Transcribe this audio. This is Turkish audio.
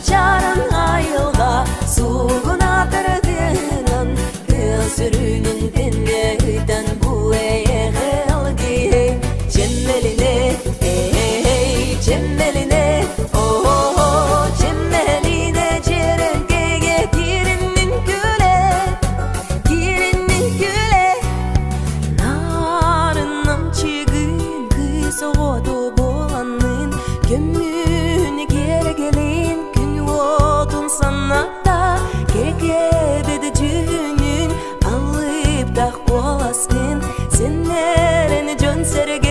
çarın ayılda suğun atırdığının gözürünün dengeyden bu eğildi cemmeline cemmeline cemmeline cerengeye girinin güle narınım çıgın kız odu bolanın gömün geri gelin gün odun sanata gerek cünün alıp da kolasın senlerini jön serge